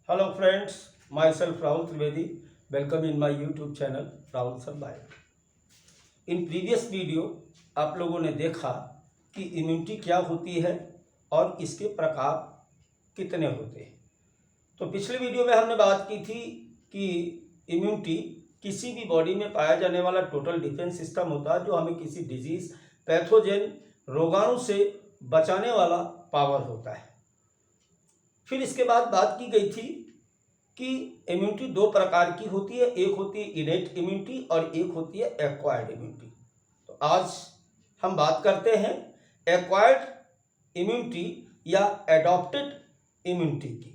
Hello friends, myself Rahul Trivedi. Welcome in my YouTube channel Rahul Sir Bio. In previous video आप लोगों ने देखा कि immunity क्या होती है और इसके प्रकार कितने होते हैं। तो पिछले वीडियो में हमने बात की थी कि इम्यूनिटी किसी भी बॉडी में पाया जाने वाला टोटल डिफेंस सिस्टम होता है जो हमें किसी डिजीज, पैथोजन, रोगाणु से बचाने वाला पावर होता है। फिर इसके बाद बात की गई थी कि इम्यूनिटी दो प्रकार की होती है, एक होती है इनेट इम्यूनिटी और एक होती है एक्वायर्ड इम्यूनिटी। तो आज हम बात करते हैं एक्वायर्ड इम्यूनिटी या एडॉप्टेड इम्यूनिटी की।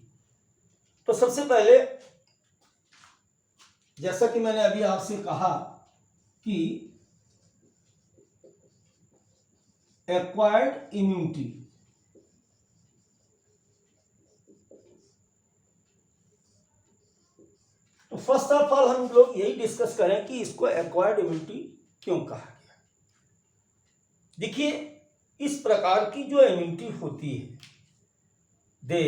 तो सबसे पहले जैसा कि मैंने अभी आपसे कहा कि एक्वायर्ड इम्यूनिटी तो फर्स्ट ऑफ ऑल हम लोग यही डिस्कस करें कि इसको एक्वायर्ड इम्यूनिटी क्यों कहा गया। देखिए, इस प्रकार की जो इम्यूनिटी होती है they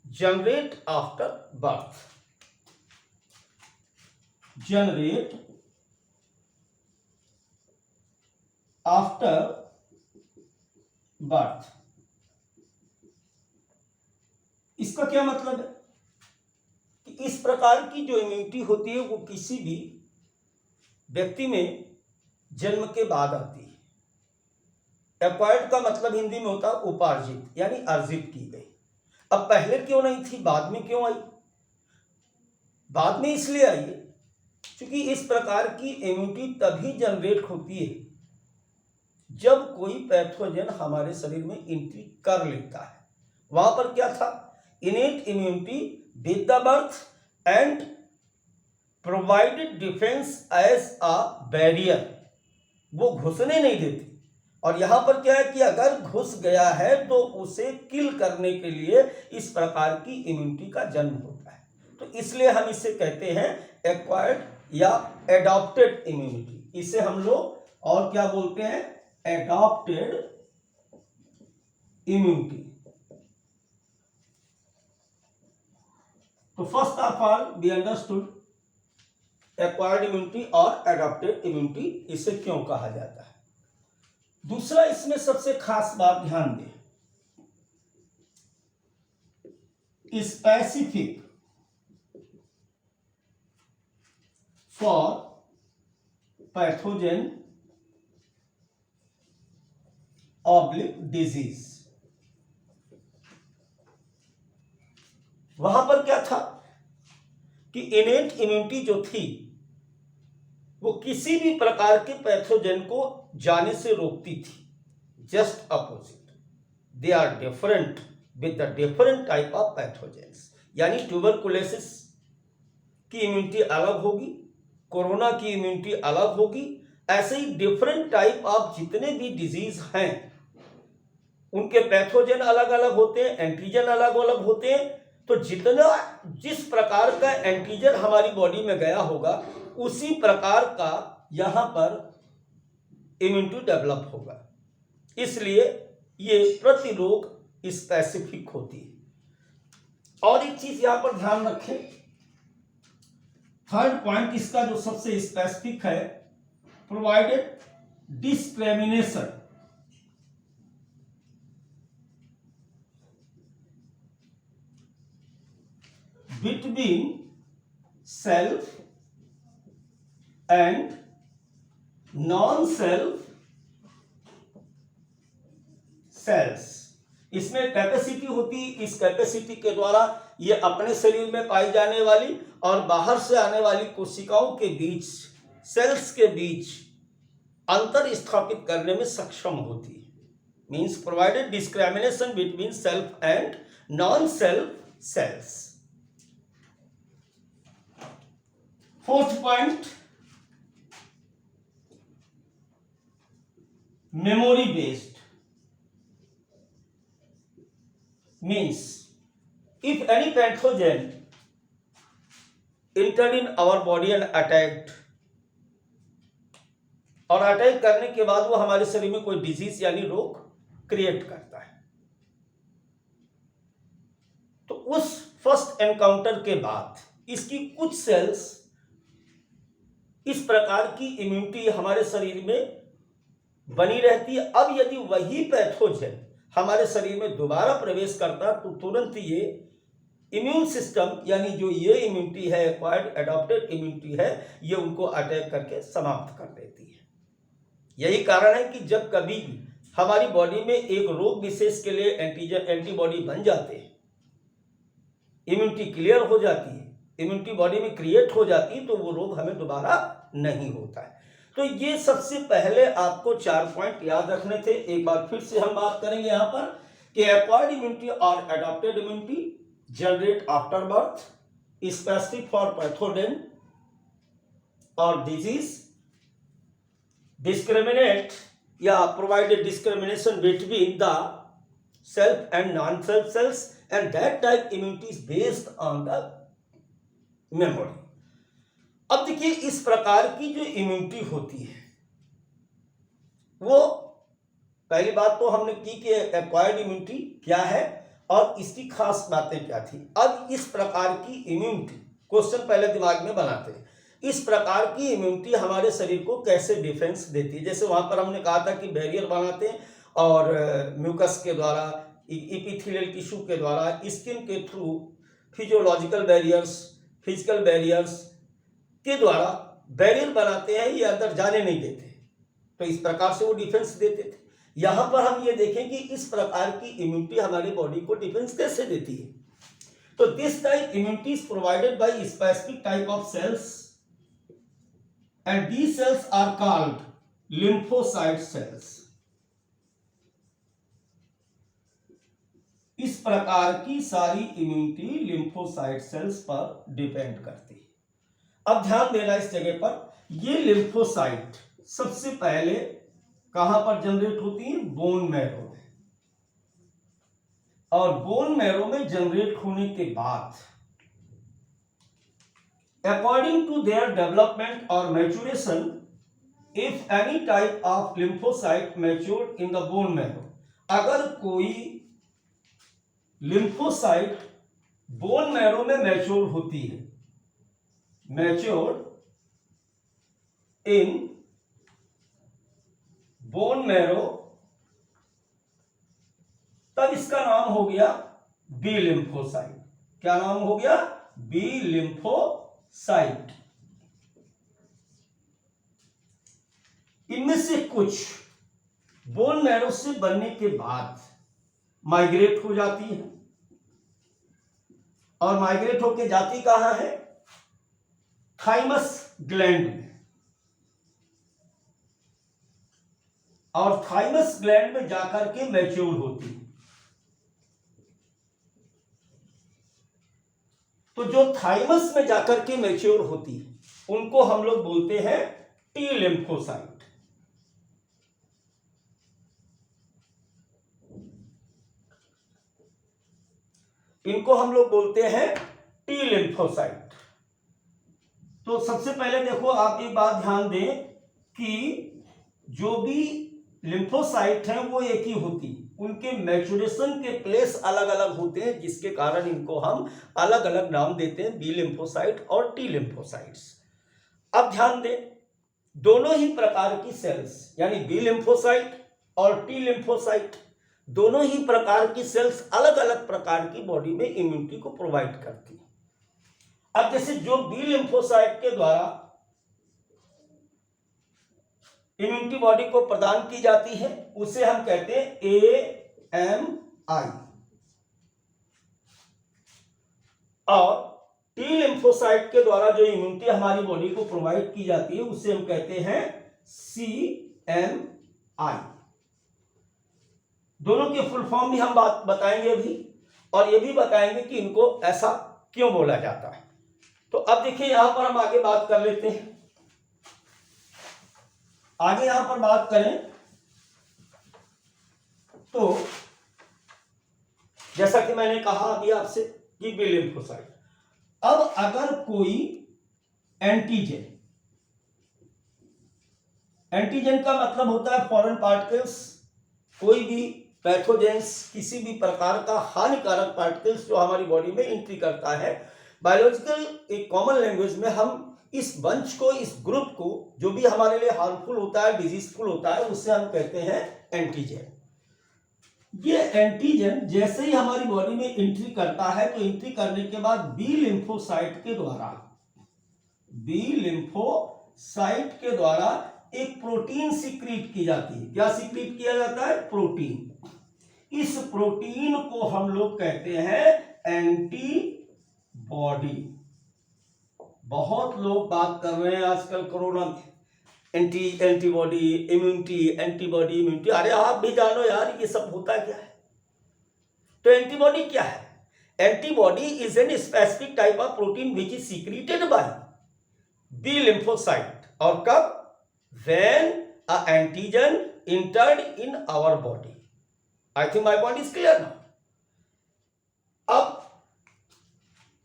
generate after birth, generate after birth. इसका क्या मतलब है? इस प्रकार की जो इम्यूनिटी होती है वो किसी भी व्यक्ति में जन्म के बाद आती है। एक्वायर्ड का मतलब हिंदी में होता है उपार्जित, यानी अर्जित की गई। अब पहले क्यों नहीं थी, बाद में क्यों आई? बाद में इसलिए आई है क्योंकि इस प्रकार की इम्यूनिटी तभी जनरेट होती है जब कोई पैथोजन हमारे शरीर में एंट्री कर लेता है। वहां पर क्या था? Innate immunity with the birth and provided defence as a barrier, वो घुसने नहीं देती। और यहां पर क्या है कि अगर घुस गया है तो उसे किल करने के लिए इस प्रकार की इम्यूनिटी का जन्म होता है। तो इसलिए हम इसे कहते हैं एक्वायर्ड या एडॉप्टेड इम्यूनिटी। इसे हम लोग और क्या बोलते हैं? Adopted immunity. तो first of all we understood acquired immunity और एडॉप्टेड इम्यूनिटी, इसे क्यों कहा जाता है। दूसरा, इसमें सबसे खास बात ध्यान दें, specific for pathogen oblique disease. वहां पर क्या था कि इनेट इम्यूनिटी जो थी वो किसी भी प्रकार के पैथोजन को जाने से रोकती थी। Just opposite, they are different with the different type of pathogens. यानी ट्यूबरकुलोसिस की इम्यूनिटी अलग होगी, कोरोना की इम्यूनिटी अलग होगी। ऐसे ही डिफरेंट टाइप ऑफ जितने भी डिजीज हैं उनके पैथोजन अलग अलग होते हैं, एंटीजन अलग अलग होते हैं। तो जिस प्रकार का एंटीजन हमारी बॉडी में गया होगा उसी प्रकार का यहां पर इम्यूनिटी डेवलप होगा। इसलिए ये प्रतिरोग स्पेसिफिक होती है। और एक चीज यहां पर ध्यान रखें, थर्ड पॉइंट इसका जो सबसे स्पेसिफिक है, provided discrimination between self and non-self cells। इसमें कैपेसिटी होती, इस कैपेसिटी के द्वारा ये अपने शरीर में पाई जाने वाली और बाहर से आने वाली कोशिकाओं के बीच, सेल्स के बीच अंतर स्थापित करने में सक्षम होती है। Means provided discrimination between self and non self cells. Fourth point, memory based. Means if any pathogen entered in our body and attacked, और अटैक करने के बाद वो हमारे शरीर में कोई डिजीज यानी रोग क्रिएट करता है, तो उस फर्स्ट एनकाउंटर के बाद इसकी कुछ सेल्स इस प्रकार की इम्यूनिटी हमारे शरीर में बनी रहती है। अब यदि वही पैथोजन हमारे शरीर में दोबारा प्रवेश करता तो तुरंत ये इम्यून सिस्टम यानी जो ये इम्यूनिटी है, एक्वायर्ड एडॉप्टेड इम्यूनिटी है, ये उनको अटैक करके समाप्त कर देती है। यही कारण है कि जब कभी भी हमारी बॉडी में एक रोग विशेष के लिए एंटीबॉडी बन जाते हैं, इम्यूनिटी क्लियर हो जाती है, इम्यूनिटी बॉडी में क्रिएट हो जाती है, तो वो रोग हमें दोबारा नहीं होता है। तो ये सबसे पहले आपको 4 पॉइंट याद रखने थे। एक बार फिर से हम बात करेंगे यहाँ पर कि एक्वायर्ड इम्यूनिटी और adopted immunity generate after birth, specific for pathogen और डिजीज, डिस्क्रिमिनेट या provide a discrimination between the self and non-self cells, and that type immunity is based on the memory. अब देखिए इस प्रकार की जो इम्यूनिटी होती है वो पहली बात तो हमने की कि एक्वायर्ड इम्यूनिटी क्या है और इसकी खास बातें क्या थी। अब इस प्रकार की इम्यूनिटी, क्वेश्चन पहले दिमाग में बनाते हैं, इस प्रकार की इम्यूनिटी हमारे शरीर को कैसे डिफेंस देती है। जैसे वहां पर हमने कहा था कि बैरियर बनाते हैं और म्यूकस के द्वारा, इपिथेलियल टिश्यू के द्वारा, स्किन के through, physiological barriers, physical barriers के द्वारा बैरियर बनाते हैं, ये अंदर जाने नहीं देते, तो इस प्रकार से वो डिफेंस देते थे। यहां पर हम ये देखें कि इस प्रकार की इम्यूनिटी हमारी बॉडी को डिफेंस कैसे देती है। तो this type immunity is provided by specific type of cells and these cells are called lymphocyte cells. इस प्रकार की सारी इम्यूनिटी लिम्फोसाइट सेल्स पर डिपेंड करती है। अब ध्यान देना इस जगह पर, ये लिम्फोसाइट सबसे पहले कहां पर जनरेट होती है? बोन मैरो में। और बोन मैरो में जनरेट होने के बाद according to their development or maturation, if any type of lymphocyte matured in the bone marrow, अगर कोई लिम्फोसाइट बोन मैरो में मैच्योर होती है, मैच्योर्ड इन बोन मैरो, तब इसका नाम हो गया बी लिम्फोसाइट। क्या नाम हो गया? B lymphocyte. इनमें से कुछ बोन मैरो से बनने के बाद माइग्रेट हो जाती है, और माइग्रेट होके जाती कहां है? थाइमस ग्लैंड में। और थाइमस ग्लैंड में जाकर के मैच्योर होती है। तो जो थाइमस में जाकर के मैच्योर होती है उनको हम लोग बोलते हैं टी लिम्फोसाइट। इनको हम लोग बोलते हैं टी लिम्फोसाइट। तो सबसे पहले देखो, आप एक बात ध्यान दें कि जो भी लिम्फोसाइट हैं वो एक ही होती, उनके मैच्योरेशन के प्लेस अलग अलग होते हैं, जिसके कारण इनको हम अलग अलग नाम देते हैं, बी लिम्फोसाइट और टी लिम्फोसाइट्स। अब ध्यान दें, दोनों ही प्रकार की सेल्स यानी बी लिम्फोसाइट और टी लिम्फोसाइट, दोनों ही प्रकार की सेल्स अलग अलग प्रकार की बॉडी में इम्यूनिटी को प्रोवाइड करती है। अब जैसे जो बी लिम्फोसाइट के द्वारा इम्यूनिटी बॉडी को प्रदान की जाती है उसे हम कहते हैं AMI, और टी लिम्फोसाइट के द्वारा जो इम्यूनिटी हमारी बॉडी को प्रोवाइड की जाती है उसे हम कहते हैं CMI। दोनों के फुल फॉर्म भी हम बात बताएंगे अभी, और ये भी बताएंगे कि इनको ऐसा क्यों बोला जाता है। तो अब देखिए यहां पर हम आगे बात कर लेते हैं। आगे यहां पर बात करें तो जैसा कि मैंने कहा अभी आपसे कि बी लिम्फोसाइट, अब अगर कोई एंटीजन, एंटीजन का मतलब होता है फॉरेन पार्टिकल्स, कोई भी पैथोजेंस किसी भी प्रकार का हानिकारक पार्टिकल्स जो हमारी बॉडी में एंट्री करता है, बायोलॉजिकल एक कॉमन लैंग्वेज में हम इस बंच को, इस ग्रुप को, जो भी हमारे लिए हार्मफुल होता है, डिजीजफुल होता है, उससे हम कहते हैं एंटीजन। ये एंटीजन जैसे ही हमारी बॉडी में एंट्री करता है तो एंट्री करने के बाद बी लिम्फोसाइट के द्वारा एक प्रोटीन सीक्रेट की जाती है। क्या सीक्रेट किया जाता है? प्रोटीन। इस प्रोटीन को हम लोग कहते हैं एंटीबॉडी। बहुत लोग बात कर रहे हैं आजकल कोरोना में, एंटीबॉडी इम्यूनिटी। अरे आप भी जानो यार ये सब होता क्या है। तो एंटीबॉडी क्या है? Antibody is an specific type of protein which is secreted by B lymphocyte. और कब? When a antigen entered in our body. I think my point is clear now. अब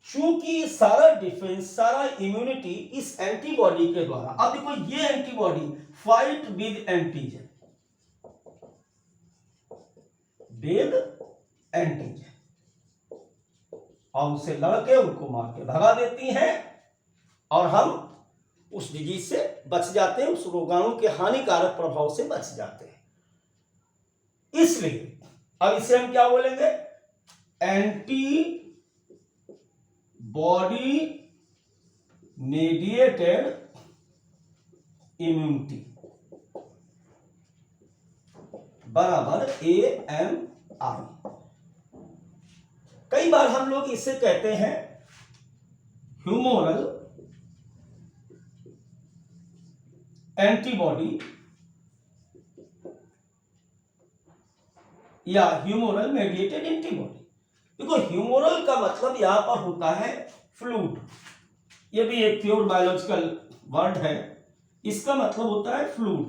चूंकि सारा डिफेंस, सारा इम्यूनिटी इस एंटीबॉडी के द्वारा, अब देखो ये एंटीबॉडी फाइट विद एंटीजन, और उसे लड़के उनको मार के भगा देती हैं और हम उस डिजीज से बच जाते हैं, उस रोगाणु के हानिकारक प्रभाव से बच जाते हैं। इसलिए अब इसे हम क्या बोलेंगे? एंटी बॉडी मेडिएटेड इम्यूनिटी बराबर AMI। कई बार हम लोग इसे कहते हैं ह्यूमोरल एंटीबॉडी या ह्यूमोरल मेडिएटेड एंटीबॉडी। देखो ह्यूमोरल का मतलब यहां पर होता है फ्लूइड। ये भी एक प्योर बायोलॉजिकल वर्ड है। इसका मतलब होता है फ्लूइड,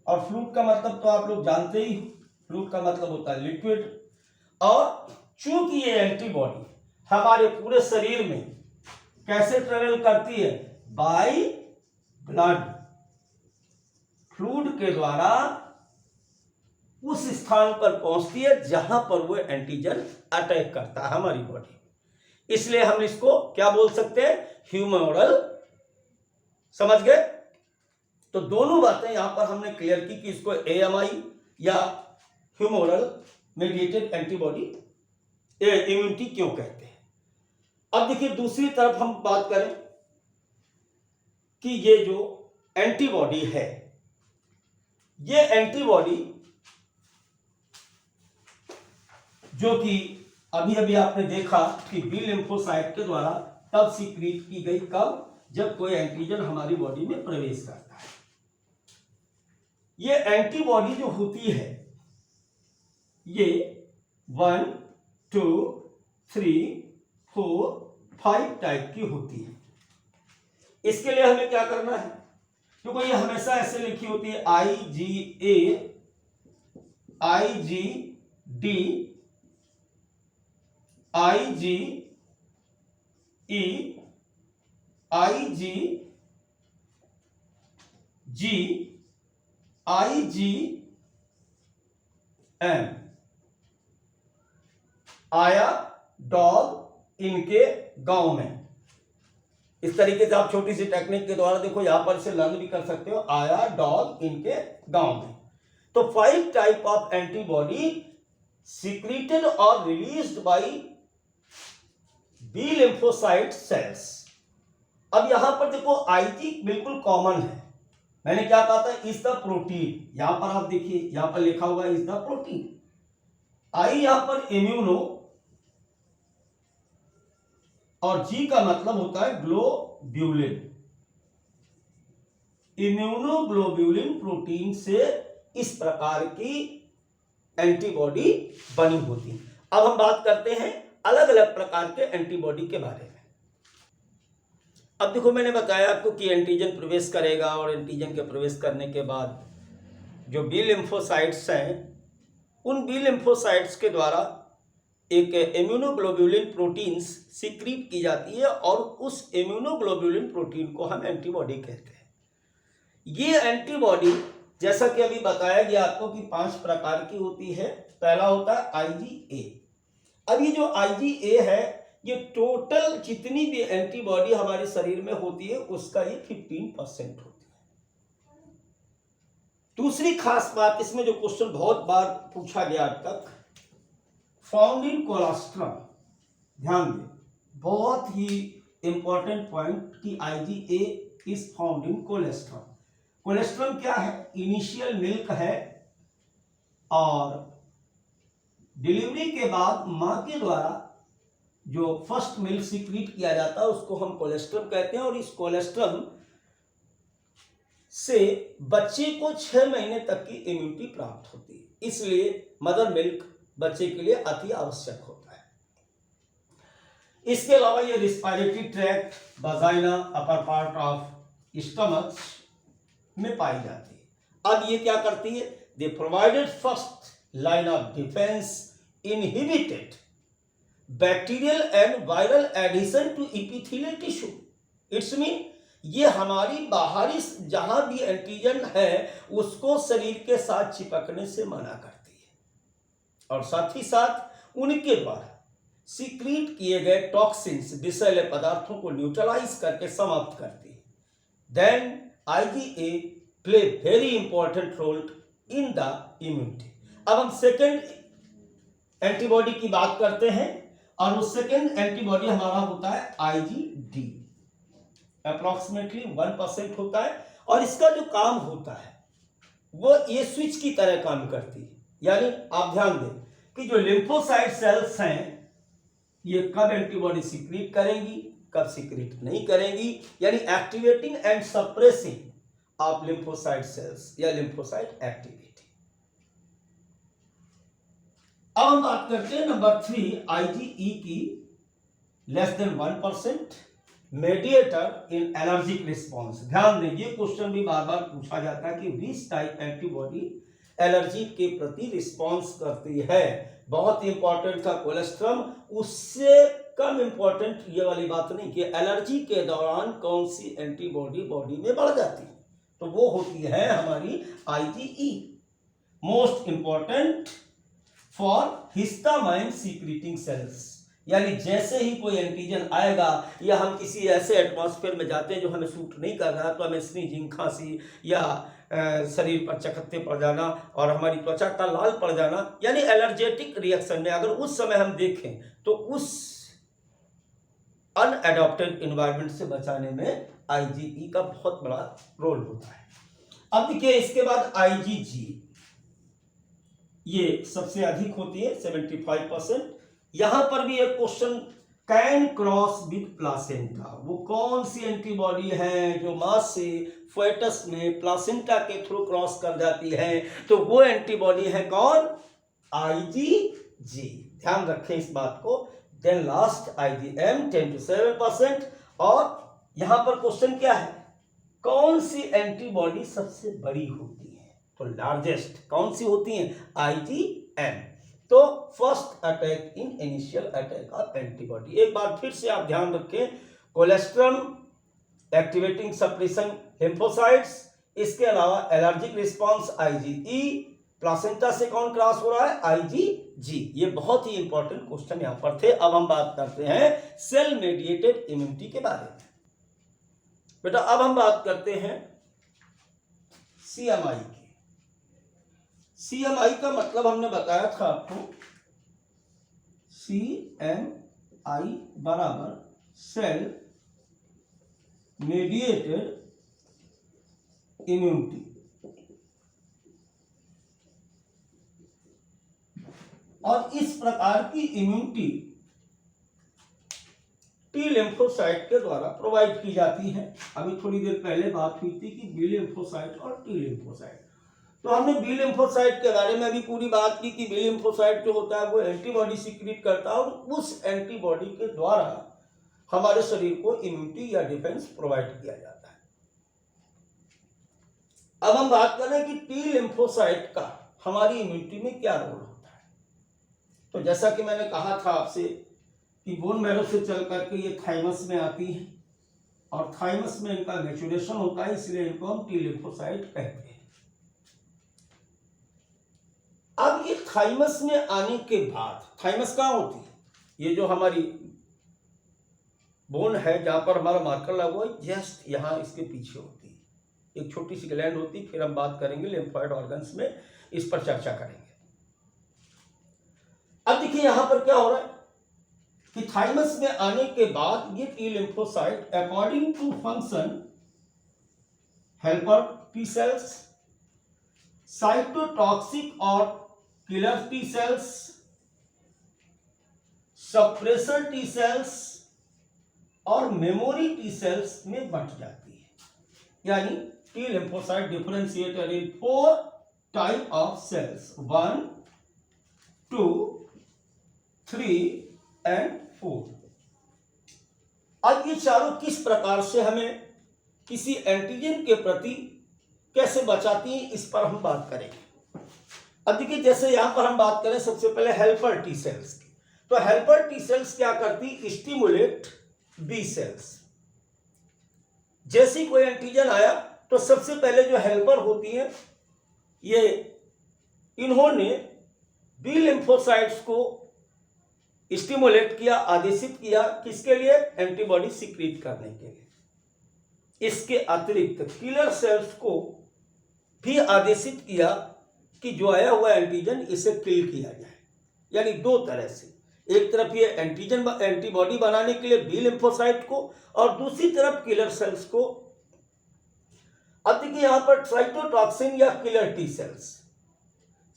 और फ्लूइड का मतलब तो आप लोग जानते ही, फ्लूइड का मतलब होता है लिक्विड। और चूंकि ये एंटीबॉडी हमारे पूरे शरीर में कैसे ट्रेवल करती है? बाय ब्लड, फ्लूइड के द्वारा उस स्थान पर पहुंचती है जहां पर वो एंटीजन अटैक करता है हमारी बॉडी। इसलिए हम इसको क्या बोल सकते हैं? ह्यूमोरल। समझ गए? तो दोनों बातें यहां पर हमने क्लियर की कि इसको AMI या ह्यूमोरल मेडिएटेड एंटीबॉडी इम्यूनिटी क्यों कहते हैं। अब देखिए दूसरी तरफ हम बात करें कि ये जो एंटीबॉडी है, ये एंटीबॉडी जो कि अभी अभी आपने देखा कि बी लिम्फोसाइट के द्वारा तब सीक्रेट की गई, कब? जब कोई एंटीजन हमारी बॉडी में प्रवेश करता है। ये एंटीबॉडी जो होती है ये 1, 2, 3, 4, 5 टाइप की होती है। इसके लिए हमें क्या करना है? क्योंकि ये हमेशा ऐसे लिखी होती है IgA, IgD, IgE, IgG, IgM। आया डॉग इनके गांव में। इस तरीके से आप छोटी सी टेक्निक के द्वारा देखो, यहां पर इसे लर्न भी कर सकते हो। आया डॉग इनके गांव में। तो 5 टाइप ऑफ एंटीबॉडी सीक्रेटेड और released by B lymphocyte cells. अब यहां पर देखो IG बिल्कुल कॉमन है। मैंने क्या कहा था? Is the protein. यहां पर आप देखिए, यहां पर लिखा हुआ इज द प्रोटीन। I यहां पर इम्यूनो, और G का मतलब होता है ग्लोब्यूलिन। इम्यूनोग्लोब्यूलिन प्रोटीन से इस प्रकार की एंटीबॉडी बनी होती है। अब हम बात करते हैं अलग अलग प्रकार के एंटीबॉडी के बारे में। अब देखो मैंने बताया आपको कि एंटीजन प्रवेश करेगा, और एंटीजन के प्रवेश करने के बाद जो बी लिम्फोसाइट्स हैं, उन बी लिम्फोसाइट्स के द्वारा एक इम्यूनोग्लोब्यूलिन प्रोटीन्स सीक्रेट की जाती है, और उस इम्यूनोग्लोब्यूलिन प्रोटीन को हम एंटीबॉडी कहते हैं। ये एंटीबॉडी जैसा कि अभी बताया गया आपको कि 5 प्रकार की होती है। पहला होता है IgA। अब ये जो IgA है, ये टोटल जितनी भी एंटीबॉडी हमारे शरीर में होती है उसका ये 15% होती है। दूसरी खास बात इसमें, जो क्वेश्चन बहुत बार पूछा गया अब तक, फाउंड इन कोलेस्ट्रॉल। ध्यान दें, बहुत ही इंपॉर्टेंट पॉइंट कि IgA is found in cholesterol. Cholesterol क्या है? इनिशियल मिल्क है, और डिलीवरी के बाद मां के द्वारा जो फर्स्ट मिल्क सीक्रेट किया जाता है उसको हम कोलेस्ट्रॉल कहते हैं। और इस कोलेस्ट्रॉल से बच्चे को 6 महीने तक की इम्यूनिटी प्राप्त होती है, इसलिए मदर मिल्क बच्चे के लिए अति आवश्यक होता है। इसके अलावा ये respiratory tract, vagina, upper part of stomach में पाई जाती है। अब ये क्या करती है? They provided first line of defence, inhibited bacterial and viral addition to epithelial tissue. It's mean ये हमारी बाहरी जहां भी एंटीजन है उसको शरीर के साथ चिपकने से मना करती है, और साथ ही साथ उनके द्वारा सीक्रेट किए गए टॉक्सिन्स, विषैले पदार्थों को न्यूट्रलाइज करके समाप्त करती है। Then IgA play very important role in the immunity. अब हम सेकेंड एंटीबॉडी की बात करते हैं, और वो सेकेंड एंटीबॉडी हमारा होता है IgD। अप्रोक्सीमेटली 1% होता है, और इसका जो काम होता है वो ये स्विच की तरह काम करती है। यानी आप ध्यान दें कि जो लिम्फोसाइट सेल्स हैं ये कब एंटीबॉडी सीक्रेट करेंगी, कब सीक्रेट नहीं करेंगी, यानी activating and suppressing of lymphocyte sales या लिम्फोसाइट एक्टिविटी। अब हम बात करते हैं नंबर 3 IgE की, लेस देन 1% मेडिएटर इन एलर्जिक रिस्पॉन्स। ध्यान दें, ये क्वेश्चन भी बार बार पूछा जाता है कि विच टाइप एंटीबॉडी एलर्जी के प्रति रिस्पॉन्स करती है। बहुत इंपॉर्टेंट था कोलेस्ट्रॉल, उससे कम इंपॉर्टेंट ये वाली बात नहीं कि एलर्जी के दौरान कौन सी एंटीबॉडी बॉडी में बढ़ जाती है, तो वो होती है हमारी IgE। Most important for histamine secreting cells, यानी जैसे ही कोई एंटीजन आएगा या हम किसी ऐसे एटमॉस्फेयर में जाते हैं जो हमें सूट नहीं कर रहा, तो हमें स्नीजिंग, खांसी या शरीर पर चकत्ते पड़ जाना और हमारी त्वचा का लाल पड़ जाना, यानी एलर्जेटिक रिएक्शन में अगर उस समय हम देखें तो उस अनएडॉप्टेड एनवायरनमेंट से बचाने में IgE का बहुत बड़ा रोल होता है। अब देखिए इसके बाद IgG, ये सबसे अधिक होती है 75%। यहां पर भी एक question, can cross with placenta. वो कौन सी एंटीबॉडी है जो मां से फेटस में प्लासेंटा के थ्रू क्रॉस कर जाती है, तो वो एंटीबॉडी है कौन? IgG। ध्यान रखें इस बात को। Then last IgM 10 to 7%। और यहां पर क्वेश्चन क्या है, कौन सी एंटीबॉडी सबसे बड़ी होती है, तो लार्जेस्ट कौन सी होती है? IgM। तो first attack in initial attack of antibody. एक बार फिर से आप ध्यान रखें, कोलेस्ट्रॉल एक्टिवेटिंग सप्रेशन लिम्फोसाइट्स, इसके अलावा एलर्जिक रिस्पांस IgE, प्लासेंटा से कौन क्रॉस हो रहा है? IgG। ये बहुत ही इंपॉर्टेंट क्वेश्चन यहां पर थे। अब हम बात करते हैं सेल मेडिएटेड इम्यूनिटी के बारे में। बेटा अब हम बात करते हैं CMI की। CMI का मतलब हमने बताया था आपको, CMI बराबर सेल मेडिएटेड इम्यूनिटी। और इस प्रकार की इम्यूनिटी टी लिम्फोसाइट के द्वारा प्रोवाइड की जाती है। अभी थोड़ी देर पहले बात हुई थी कि बी लिम्फोसाइट और टी लिम्फोसाइट, तो हमने बी लिम्फोसाइट के बारे में भी पूरी बात की कि बी लिम्फोसाइट जो होता है वो एंटीबॉडी सीक्रेट करता है, और उस एंटीबॉडी के द्वारा हमारे शरीर को इम्यूनिटी या डिफेंस प्रोवाइड किया जाता है। अब हम बात करें कि टी लिम्फोसाइट का हमारी इम्यूनिटी में क्या रोल होता है। तो जैसा कि मैंने कहा था आपसे कि बोन मैरो से चल करके ये थाइमस में आती है, और थाइमस में इनका मैच्योरेशन होता है, इसलिए इनको हम टी लिम्फोसाइट कहते हैं। थाइमस में आने के बाद, थाइमस कहाँ होती है? ये जो हमारी बोन है जहां पर हमारा मार्कर लगा हुआ है, जस्ट यहाँ इसके पीछे होती है एक छोटी सी ग्लैंड होती है। फिर हम बात करेंगे लिम्फोइड ऑर्गन्स में, इस पर चर्चा करेंगे। अब देखिए यहां पर क्या हो रहा है कि थाइमस में आने के बाद ये T lymphocyte according to function helper T cells, cytotoxic और killer T cells, suppressor T cells और मेमोरी टी सेल्स में बंट जाती है। यानी T lymphocyte differentiated in 4 type of cells, 1, 2, 3 and 4। अब ये चारों किस प्रकार से हमें किसी एंटीजन के प्रति कैसे बचाती हैं, इस पर हम बात करेंगे। अब देखिए जैसे यहां पर हम बात करें सबसे पहले हेल्पर टी सेल्स की, तो हेल्पर टी सेल्स क्या करती? Stimulate B cells. जैसे कोई एंटीजन आया तो सबसे पहले जो हेल्पर होती हैं ये, इन्होंने बी लिम्फोसाइट्स को स्टिमुलेट किया, आदेशित किया, किसके लिए? एंटीबॉडी सिक्रीट करने के लिए। इसके अतिरिक्त किलर सेल्स को भी आदेशित किया कि जो आया हुआ एंटीजन इसे किल किया जाए। यानी दो तरह से, एक तरफ ये एंटीजन एंटीबॉडी बनाने के लिए बी लिम्फोसाइट को, और दूसरी तरफ किलर सेल्स को। अब देखिए यहां पर साइटोटॉक्सिन या किलर टी सेल्स,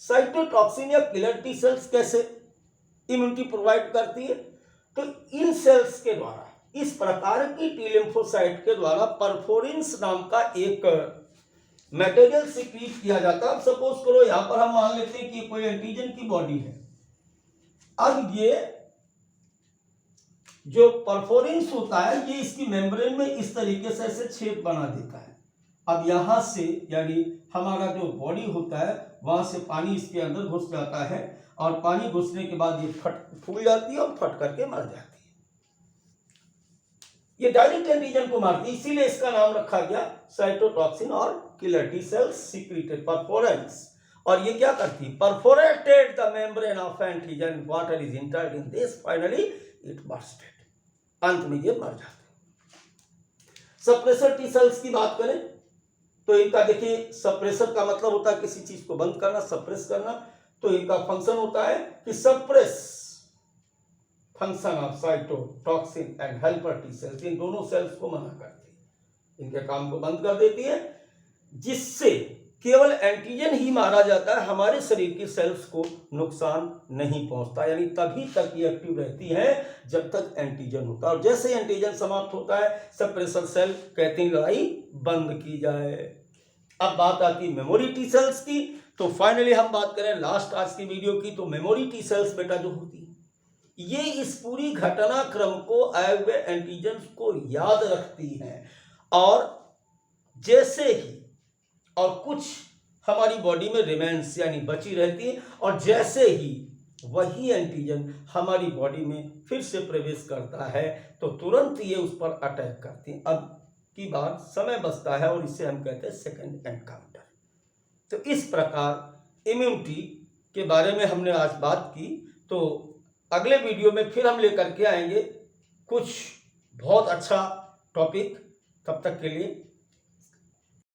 साइटोटॉक्सिन या किलर टी सेल्स कैसे इम्यूनिटी प्रोवाइड करती है? तो इन सेल्स के द्वारा, इस प्रकार की टी लिम्फोसाइट के द्वारा परफोरिन्स नाम का एक मटेरियल सिक्रीट किया जाता है। अब सपोज करो यहां पर हम मान लेते हैं कि कोई एंटीजन की बॉडी है। अब ये जो परफोरिन्स होता है ये इसकी मेम्ब्रेन में इस तरीके से ऐसे छेद बना देता है। अब यहां से यानी हमारा जो बॉडी होता है वहां से पानी इसके अंदर घुस जाता है, और पानी घुसने के बाद ये फूल जाती है और फट करके मर जाती है। ये डायरेक्ट एंटीजन को मारती है, इसीलिए इसका नाम रखा गया साइटोटॉक्सिन और किलर टी सेल्स सिक्रीटेड परफोरेंस। और ये क्या करती है? Perforated the membrane of antigen, water is entered in this, finally it bursted, अंत में ये मर जाते हैं। सप्रेसर टी सेल्स की बात करें तो इनका देखिए, सप्रेसर का मतलब होता है किसी चीज को बंद करना, सप्रेस करना। तो इनका फंक्शन होता है कि suppress function of cytotoxin and helper T cells, इन दोनों सेल्स को मना करती है, इनके काम को बंद कर देती है, जिससे केवल एंटीजन ही मारा जाता है, हमारे शरीर की सेल्स को नुकसान नहीं पहुंचता। यानी तभी तक ये एक्टिव रहती है जब तक एंटीजन होता है, और जैसे एंटीजन समाप्त होता है सप्रेसर सेल कहते हैं लड़ाई बंद की जाए। अब बात आती है मेमोरी टी सेल्स की। तो फाइनली हम बात करें लास्ट आज की वीडियो की, तो मेमोरी टी सेल्स बेटा जो होती है ये इस पूरी घटनाक्रम को आए हुए एंटीजन को याद रखती हैं, और जैसे ही और कुछ हमारी बॉडी में रिमेन्स यानी बची रहती है, और जैसे ही वही एंटीजन हमारी बॉडी में फिर से प्रवेश करता है तो तुरंत ये उस पर अटैक करती हैं। अब की बात समय बचता है और इसे हम कहते हैं सेकंड एनकाउंटर। तो इस प्रकार इम्यूनिटी के बारे में हमने आज बात की। तो अगले वीडियो में फिर हम लेकर के आएंगे कुछ बहुत अच्छा टॉपिक। तब तक के लिए